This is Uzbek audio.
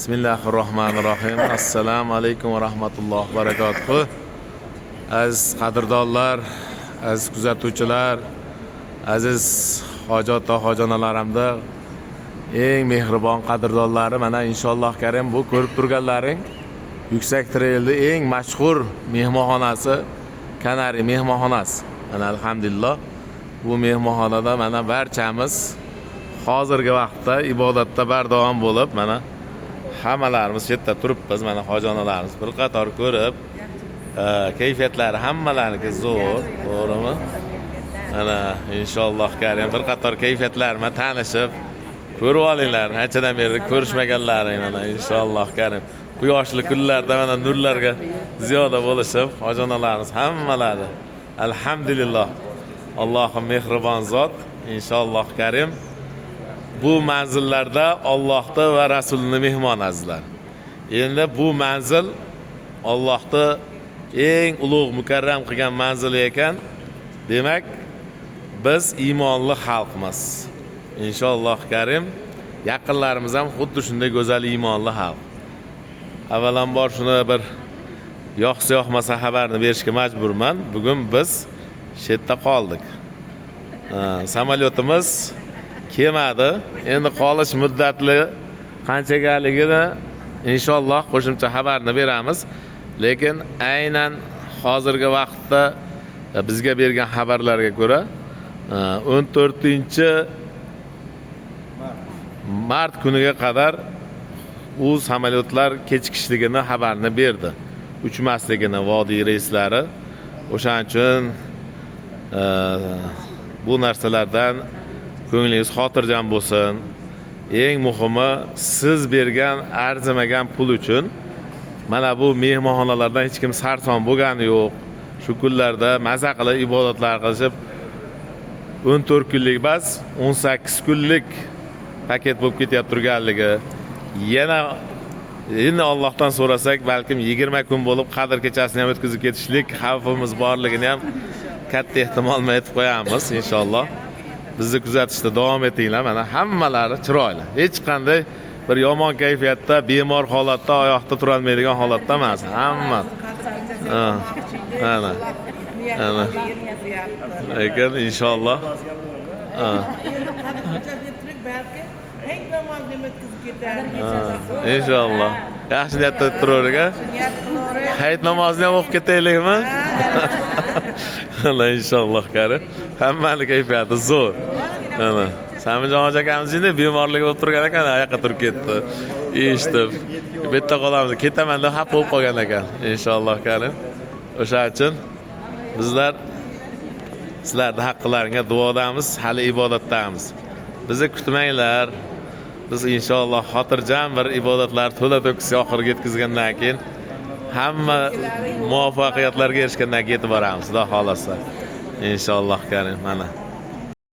Bismillahirrohmanirrohim. Assalomu alaykum va rahmatullohi va barakatuh. Aziz qadrdonlar, aziz kuzatuvchilar, aziz hojat va hojonalarimda eng mehribon qadrdonlari, mana inshaalloh karim bu ko'rib turganlaring Yuksak Trail'da eng mashhur mehmonxonasi Kanari mehmonxonasi. Mana alhamdulillah bu mehmonxonada mana barchamiz hozirgi vaqtda ibodatda bardavom bo'lib, mana hammalarimiz chetda turibmiz. Mana hojonalarimiz bir qator ko'rib, kayfiyatlari hammalarniki zo'r, to'g'rimi? Mana inshaalloh karim bir qator kayfiyatlar bilan tanishib ko'rib olinglar. Anchadan beri ko'rishmaganlaring mana inshaalloh karim. Quyoshli kunlarda mana nurlarga ziyoda bo'lishib, hojonalarimiz hammalari alhamdulillah. Allohim mehribon zot inshaalloh karim. Bu manzillarda Allohni va Rasulini mehmon azizlar. Endi bu manzil Allohni eng ulug' mukarram qilgan manzili ekan. Demak, biz iymonli xalqmiz. Inshaalloh karim yaqinlarimiz ham xuddi shunday go'zal iymonli xalq. Avvalambor shuni bir yoqsa yoqmasa xabarni berishga majburman. Bugun biz chetda qoldik. Samolyotimiz kelmadi. Endi qolish muddati qanchagaligini inshaalloh qo'shimcha xabarni beramiz. Lekin aynan hozirgi vaqtda bizga bergan xabarlarga ko'ra 14-mart kuniga qadar u samolyotlar kechikishligini xabarni berdi. Uchmasligini vodiy reyslari. O'shaning uchun bu narsalardan ko'nglingiz xotirjam bo'lsin. Eng muhimi, siz bergan arzimagan pul uchun mana bu mehmonxonalardan hech kim sarson bo'lgani yo'q. Shu kunlarda maza qilib ibodatlar qilib 14 kunlik emas, 18 kunlik paket bo'lib ketyapti turganligi. Yana endi Allohdan so'rasak, balkim 20 kun bo'lib qadr kechasini ham o'tkazib ketishlik xavfimiz borligini ham katta ehtimol bilan aytib qo'yamiz inshaalloh. Bizni kuzatishda davom etinglar. Mana hammalari chiroyli. Hech qanday bir yomon kayfiyatda, bemor holatda, oyoqda tura olmaydigan holatda emas. Hamma. Mana. Mana. Lekin inshaalloh. İnşallah. Yaxshi niyatda turaverga. Hayit namozini ham o'qib ketaylikmi? Allah inshaalloh karim. Hammani kayfiyati zo'r. Mana Samijon akamizning bemorligi bo'lib turgan ekan, oyoqqa turib ketdi. Eshitib, bu yerda qolamiz. Ketaman deb xafa bo'lib qolgan ekan. Inshaalloh karim. O'sha uchun bizlar sizlarning haqqlaringga duodamiz, hali ibodatdamiz. Bizni kutmanglar. Biz inshaalloh xotirjam bir ibodatlar to'la to'kis oxiriga yetkazgandan keyin hamma muvaffaqiyatlarga erishgandan keyin yetib boramiz, xudo xolasa. Inshaalloh karim. Mana